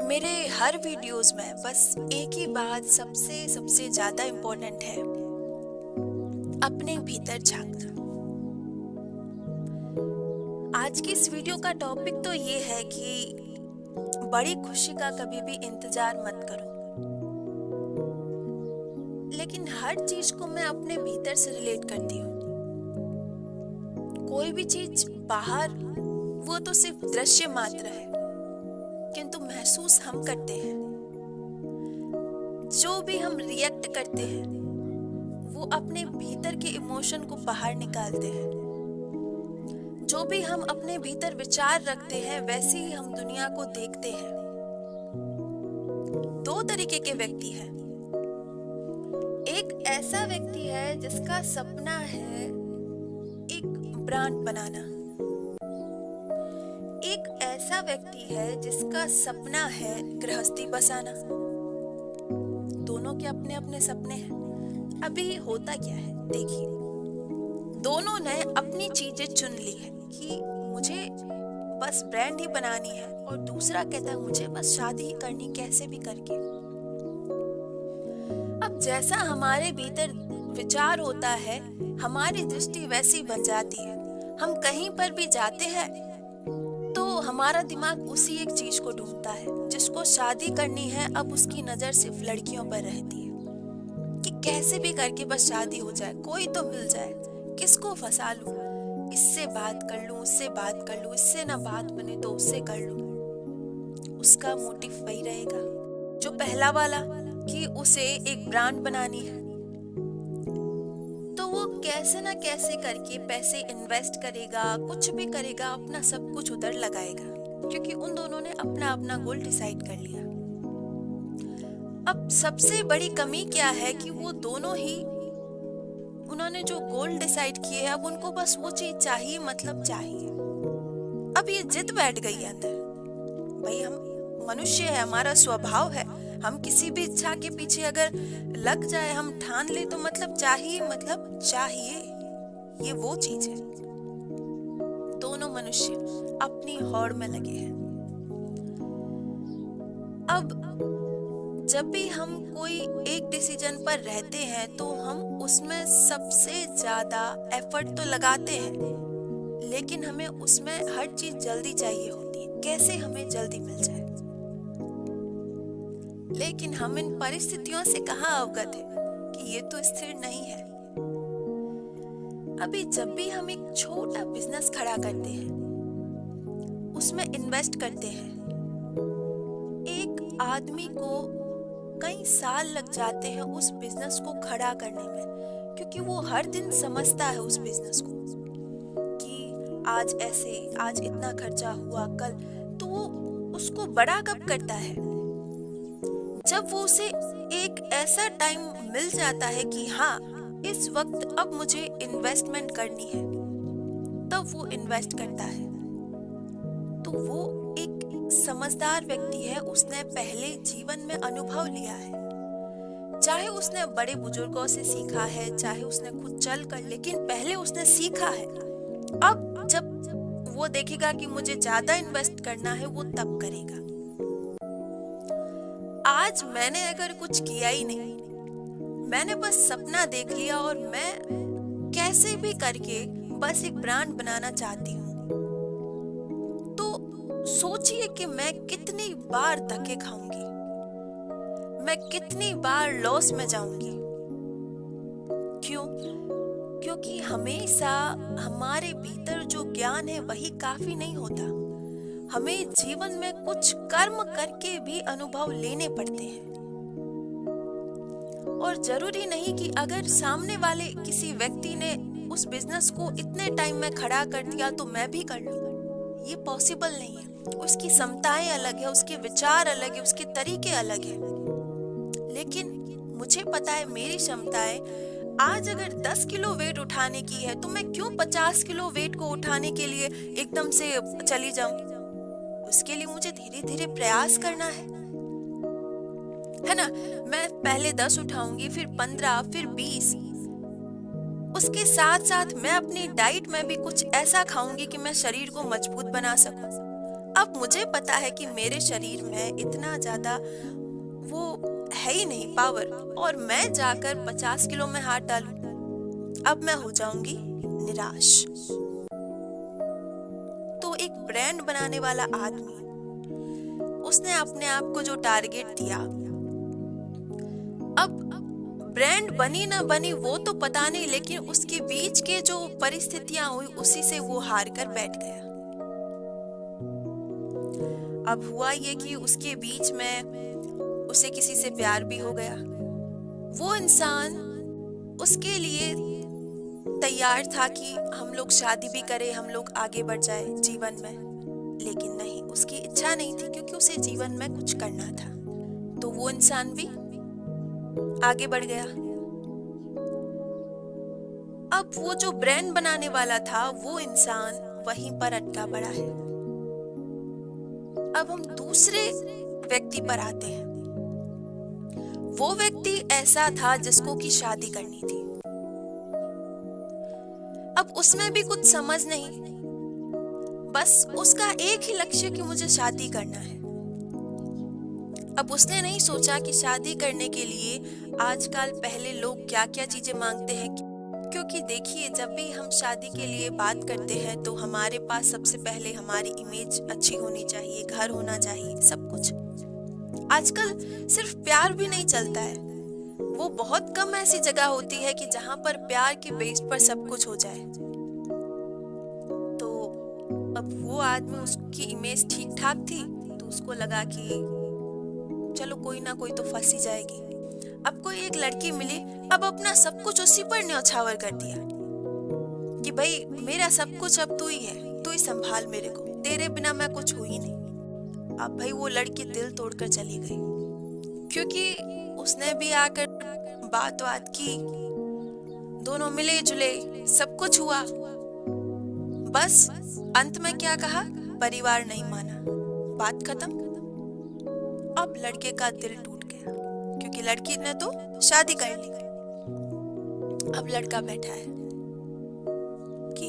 मेरे हर वीडियोस में बस एक ही बात सबसे सबसे ज्यादा इम्पोर्टेंट है। अपने भीतर झांकना। आज की इस वीडियो का टॉपिक तो ये है कि बड़ी खुशी का कभी भी इंतजार मत करो। लेकिन हर चीज को मैं अपने भीतर से रिलेट करती हूँ। कोई भी चीज बाहर वो तो सिर्फ दृश्य मात्र है, किंतु महसूस हम करते हैं। जो भी हम रिएक्ट करते हैं वो अपने भीतर के इमोशन को बाहर निकालते हैं। जो भी हम अपने भीतर विचार रखते हैं वैसे ही हम दुनिया को देखते हैं। दो तरीके के व्यक्ति हैं। एक ऐसा व्यक्ति है जिसका सपना है एक ब्रांड बनाना। एक ऐसा व्यक्ति है जिसका सपना है गृहस्थी बसाना। दोनों के अपने अपने सपने हैं। अभी होता क्या है, देखिए, दोनों ने अपनी चीजें चुन ली है कि मुझे बस ब्रांड ही बनानी है, और दूसरा कहता है मुझे बस शादी ही करनी कैसे भी करके। अब जैसा हमारे भीतर विचार होता है, हमारी दृष्टि वैसी बन जाती है। हम कहीं पर भी जाते हैं तो हमारा दिमाग उसी एक चीज को ढूंढता है। जिसको शादी करनी है, अब उसकी नजर सिर्फ लड़कियों पर रहती है कि कैसे भी करके बस शादी हो जाए, कोई तो मिल जाए, किसको फंसा लूं, इससे बात कर लूं, उससे बात कर लूं, इससे ना बात बने तो उससे कर लूं। उसका मोटिव वही रहेगा जो पहला वाला, कि उसे एक ब्रांड बनानी है। तो वो कैसे ना कैसे करके पैसे इन्वेस्ट करेगा, कुछ भी करेगा, अपना सब कुछ उधर लगाएगा, क्योंकि उन दोनों ने अपना अपना गोल डिसाइड कर लिया। अब सबसे बड़ी कमी क्या है कि वो दोनों ही, उन्होंने जो गोल डिसाइड किए हैं, अब उनको बस वो चीज चाहिए, मतलब चाहिए। अब ये जिद बैठ गई है अंदर। भाई, हम मनुष्य है, हमारा स्वभाव है, हम किसी भी इच्छा के पीछे अगर लग जाए, हम ठान ले तो मतलब चाहिए, मतलब चाहिए। ये वो चीज है। दोनों मनुष्य अपनी होड़ में लगे हैं। अब जब भी हम कोई एक डिसीजन पर रहते हैं तो हम उसमें सबसे ज्यादा एफर्ट तो लगाते हैं, लेकिन हमें उसमें हर चीज जल्दी चाहिए होती है, कैसे हमें जल्दी मिल जाए। लेकिन हम इन परिस्थितियों से कहाँ अवगत है कि ये तो स्थिर नहीं है। अभी जब भी हम एक छोटा बिजनेस खड़ा करते हैं, उसमें इन्वेस्ट करते हैं, एक आदमी को कई साल लग जाते हैं उस बिजनेस को खड़ा करने में, क्योंकि वो हर दिन समझता है उस बिजनेस को कि आज ऐसे, आज इतना खर्चा हुआ, कल। तो वो उसको बड़ा कब करता है, जब वो उसे एक ऐसा टाइम मिल जाता है कि हाँ, इस वक्त अब मुझे इन्वेस्टमेंट करनी है, तब वो इन्वेस्ट करता है। तो वो एक समझदार व्यक्ति है। उसने पहले जीवन में अनुभव लिया है, चाहे उसने बड़े बुजुर्गों से सीखा है, चाहे उसने खुद चल कर, लेकिन पहले उसने सीखा है। अब जब वो देखेगा कि मुझे ज्यादा इन्वेस्ट करना है, वो तब करेगा। आज मैंने अगर कुछ किया ही नहीं, मैंने बस सपना देख लिया और मैं कैसे भी करके बस एक ब्रांड बनाना चाहती हूँ, तो सोचिए कि मैं कितनी बार धक्के खाऊंगी, मैं कितनी बार लॉस में जाऊंगी। क्यों? क्योंकि हमेशा हमारे भीतर जो ज्ञान है वही काफी नहीं होता। हमें जीवन में कुछ कर्म करके भी अनुभव लेने पड़ते हैं। और जरूरी नहीं कि अगर सामने वाले किसी व्यक्ति ने उस बिजनेस को इतने टाइम में खड़ा कर दिया तो मैं भी कर लूं। ये पॉसिबल नहीं है। उसकी क्षमताएं अलग है, उसके विचार अलग है, उसके तरीके अलग है। लेकिन मुझे पता है मेरी क्षमताएं, आज अगर 10 किलो वेट उठाने की है तो मैं क्यों 50 किलो वेट को उठाने के लिए एकदम से चली जाऊं। उसके लिए मुझे धीरे धीरे प्रयास करना है ना। मैं पहले 10 उठाऊंगी, फिर 15, फिर 20। उसके साथ साथ मैं अपनी डाइट में भी कुछ ऐसा खाऊंगी कि मैं शरीर को मजबूत बना सकूं। अब मुझे पता है कि मेरे शरीर में इतना ज्यादा वो है ही नहीं पावर, और मैं जाकर 50 किलो में हाथ डालूं, अब मैं हो जाऊंगी निराश। तो एक ब्रांड बनाने वाला आदमी, उसने अपने आप को जो टारगेट दिया, अब ब्रांड बनी ना बनी वो तो पता नहीं, लेकिन उसके बीच के जो परिस्थितियां हुई उसी से वो हार कर बैठ गया। अब हुआ ये कि उसके बीच में उसे किसी से प्यार भी हो गया। वो इंसान उसके लिए तैयार था कि हम लोग शादी भी करें, हम लोग आगे बढ़ जाए जीवन में, लेकिन नहीं, उसकी इच्छा नहीं थी, क्योंकि उसे जीवन में कुछ करना था। तो वो इंसान भी आगे बढ़ गया। अब वो जो ब्रांड बनाने वाला था वो इंसान वहीं पर अटका पड़ा है। अब हम दूसरे व्यक्ति पर आते हैं। वो व्यक्ति ऐसा था जिसको की शादी करनी थी। अब उसमें भी कुछ समझ नहीं, बस उसका एक ही लक्ष्य कि मुझे शादी करना है। अब उसने नहीं सोचा कि शादी करने के लिए आजकल पहले लोग क्या क्या चीजें मांगते हैं, क्योंकि देखिए, जब भी हम शादी के लिए बात करते हैं तो हमारे पास सबसे पहले हमारी इमेज अच्छी होनी चाहिए, घर होना चाहिए, सब कुछ। आजकल सिर्फ प्यार भी नहीं चलता है, वो बहुत कम ऐसी जगह होती है कि जहां पर प्यार के बेस पर सब कुछ हो जाए। तो अब वो आदमी, उसकी इमेज ठीक ठाक थी, तो उसको लगा कि चलो कोई ना कोई तो फंस ही जाएगी। अब कोई एक लड़की मिली, अब अपना सब कुछ उसी पर न्यौछावर कर दिया कि भाई मेरा सब कुछ अब तू ही है, तू ही संभाल मेरे को, तेरे बिना मैं कुछ हुई ही नहीं। अब भाई वो लड़की दिल तोड़कर चली गई, क्योंकि उसने भी आकर बात की, दोनों मिले जुले, सब कुछ हुआ, बस अंत में क्या कहा, परिवार नहीं माना, बात खत्म। अब लड़के का दिल टूट गया, क्योंकि लड़की ने तो शादी कर ली। अब लड़का बैठा है कि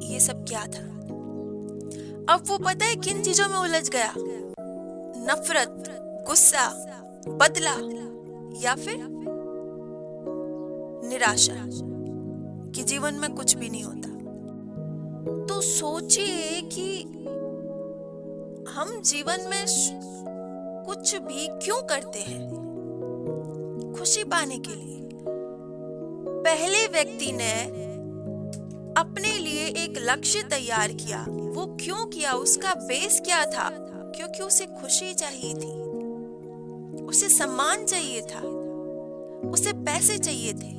ये सब क्या था। अब वो पता है किन चीजों में उलझ गया, नफरत, गुस्सा, बदला, या फिर निराशा कि जीवन में कुछ भी नहीं होता। तो सोचिए कि हम जीवन में कुछ भी क्यों करते हैं, खुशी पाने के लिए। पहले व्यक्ति ने अपने लिए एक लक्ष्य तैयार किया, वो क्यों किया, उसका बेस क्या था, क्योंकि उसे खुशी चाहिए थी, उसे सम्मान चाहिए था, उसे पैसे चाहिए थे।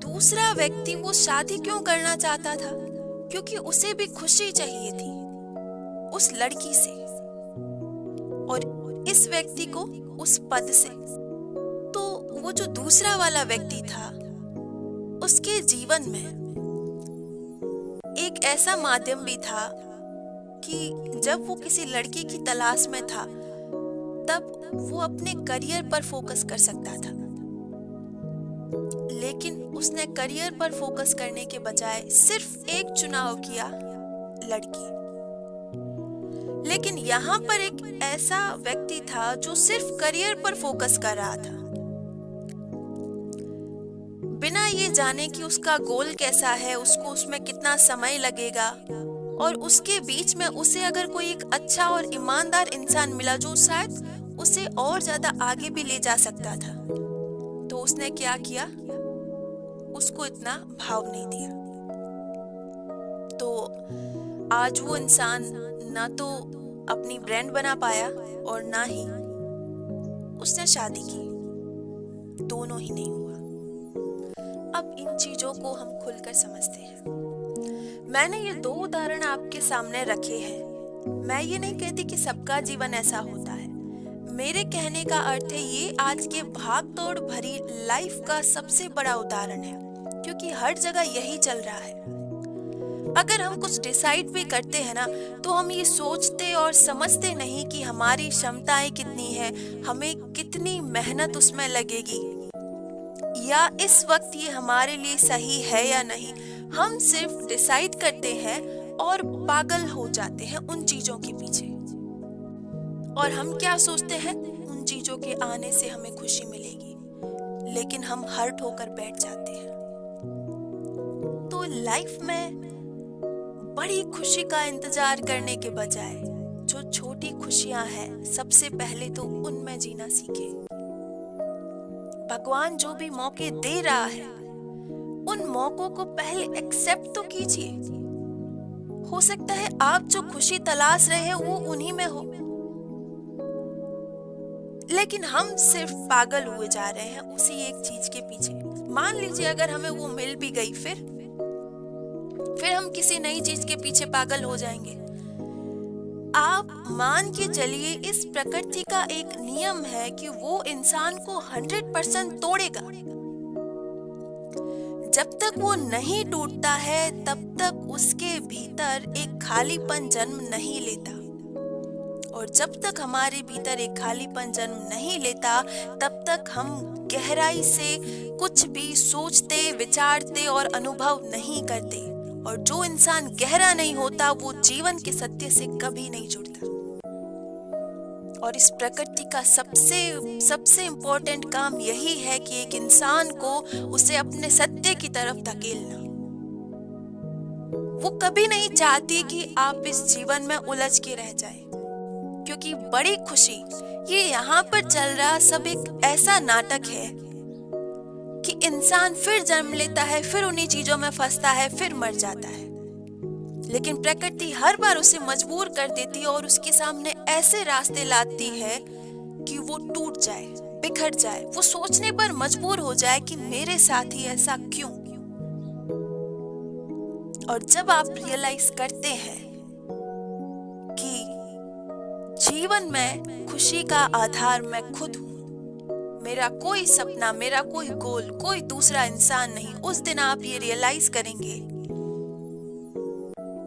दूसरा व्यक्ति वो शादी क्यों करना चाहता था, क्योंकि उसे भी खुशी चाहिए थी उस लड़की से, और इस व्यक्ति को उस पद से। तो वो जो दूसरा वाला व्यक्ति था, उसके जीवन में एक ऐसा माध्यम भी था कि जब वो किसी लड़की की तलाश में था, तब वो अपने करियर पर फोकस कर सकता था, लेकिन उसने करियर पर फोकस करने के बजाय सिर्फ एक चुनाव किया, लड़की। लेकिन यहाँ पर एक ऐसा व्यक्ति था जो सिर्फ करियर पर फोकस कर रहा था, बिना ये जाने कि उसका गोल कैसा है, उसको उसमें कितना समय लगेगा, और उसके बीच में उसे अगर कोई एक अच्छा और ईमानदार इंसान मिला जो शायद उसे और ज्यादा आगे भी ले जा सकता था, तो उसने क्या किया, उसको इतना भाव नहीं दिया। तो आज वो इंसान ना तो अपनी ब्रांड बना पाया और ना ही उसने शादी की, दोनों ही नहीं हुआ। अब इन चीजों को हम खुलकर समझते हैं। मैंने ये 2 उदाहरण आपके सामने रखे हैं। मैं ये नहीं कहती कि सबका जीवन ऐसा होता है, मेरे कहने का अर्थ है ये आज के भाग दौड़ भरी लाइफ का सबसे बड़ा उदाहरण है, क्योंकि हर जगह यही चल रहा है। अगर हम कुछ डिसाइड भी करते हैं ना, तो हम ये सोचते और समझते नहीं कि हमारी क्षमताएं कितनी है, हमें कितनी मेहनत उसमें लगेगी, या इस वक्त ये हमारे लिए सही है या नहीं। हम सिर्फ डिसाइड करते हैं और पागल हो जाते हैं उन चीजों के पीछे। और हम क्या सोचते हैं, उन चीजों के आने से हमें खुशी मिलेगी, लेकिन हम हर्ट होकर बैठ जाते हैं। तो लाइफ में बड़ी खुशी का इंतजार करने के बजाय जो छोटी खुशियां हैं, सबसे पहले तो उनमें जीना सीखें। भगवान जो भी मौके दे रहा है, उन मौकों को पहले एक्सेप्ट तो कीजिए। हो सकता है आप जो खुशी तलाश रहे हैं वो उन्हीं में हो, लेकिन हम सिर्फ पागल हुए जा रहे हैं उसी एक चीज के पीछे। मान लीजिए अगर हमें वो मिल भी गई, फिर हम किसी नई चीज के पीछे पागल हो जाएंगे। आप मान के चलिए, इस प्रकृति का एक नियम है कि वो इंसान को 100% तोड़ेगा। जब तक वो नहीं टूटता है, तब तक उसके भीतर एक खालीपन जन्म नहीं लेता। और जब तक हमारे भीतर एक खालीपन जन्म नहीं लेता, तब तक हम गहराई से कुछ भी सोचते, विचारते और अनुभव नहीं करते। और जो इंसान गहरा नहीं होता, वो जीवन के सत्य से कभी नहीं जुड़ता। और इस प्रकृति का सबसे इम्पोर्टेंट काम यही है कि एक इंसान को उसे अपने सत्य की तरफ धकेलना। वो कभी नहीं चाहती कि आप इस जीवन में उलझ के रह जाए, क्योंकि बड़ी खुशी, ये यहाँ पर चल रहा सब एक ऐसा नाटक है कि इंसान फिर जन्म लेता है, फिर उन्हीं चीजों में फंसता है, फिर मर जाता है। लेकिन प्रकृति हर बार उसे मजबूर कर देती है और उसके सामने ऐसे रास्ते लाती है कि वो टूट जाए, बिखर जाए, वो सोचने पर मजबूर हो जाए कि मेरे साथ ही ऐसा क्यों। और जब आप रियलाइज करते हैं कि जीवन में खुशी का आधार मैं खुद हूं, मेरा कोई सपना, मेरा कोई गोल, कोई दूसरा इंसान नहीं, उस दिन आप ये रियलाइज करेंगे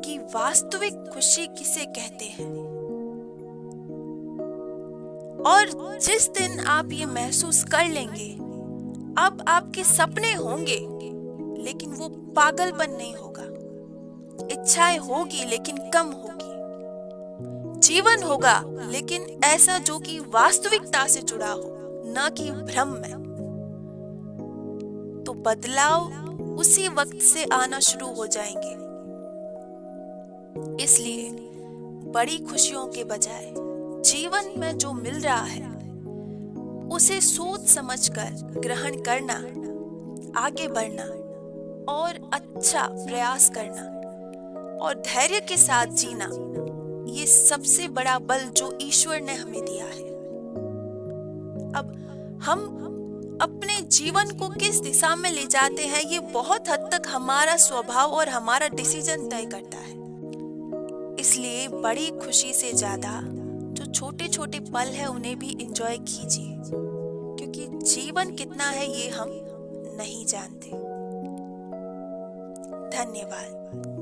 कि वास्तविक खुशी किसे कहते हैं। और जिस दिन आप ये महसूस कर लेंगे, अब आपके सपने होंगे, लेकिन वो पागलपन नहीं होगा। इच्छाएं होगी, लेकिन कम होगी। जीवन होगा, लेकिन ऐसा जो कि वास्तविकता से जुड़ा हो, ना कि भ्रम में। तो बदलाव उसी वक्त से आना शुरू हो जाएंगे। इसलिए बड़ी खुशियों के बजाय जीवन में जो मिल रहा है, उसे सोच समझकर ग्रहण करना, आगे बढ़ना और अच्छा प्रयास करना और धैर्य के साथ जीना, ये सबसे बड़ा बल जो ईश्वर ने हमें दिया है। अब हम अपने जीवन को किस दिशा में ले जाते हैं, ये बहुत हद तक हमारा स्वभाव और हमारा डिसीजन तय करता है। इसलिए बड़ी खुशी से ज्यादा जो छोटे छोटे पल है, उन्हें भी एंजॉय कीजिए, क्योंकि जीवन कितना है ये हम नहीं जानते। धन्यवाद।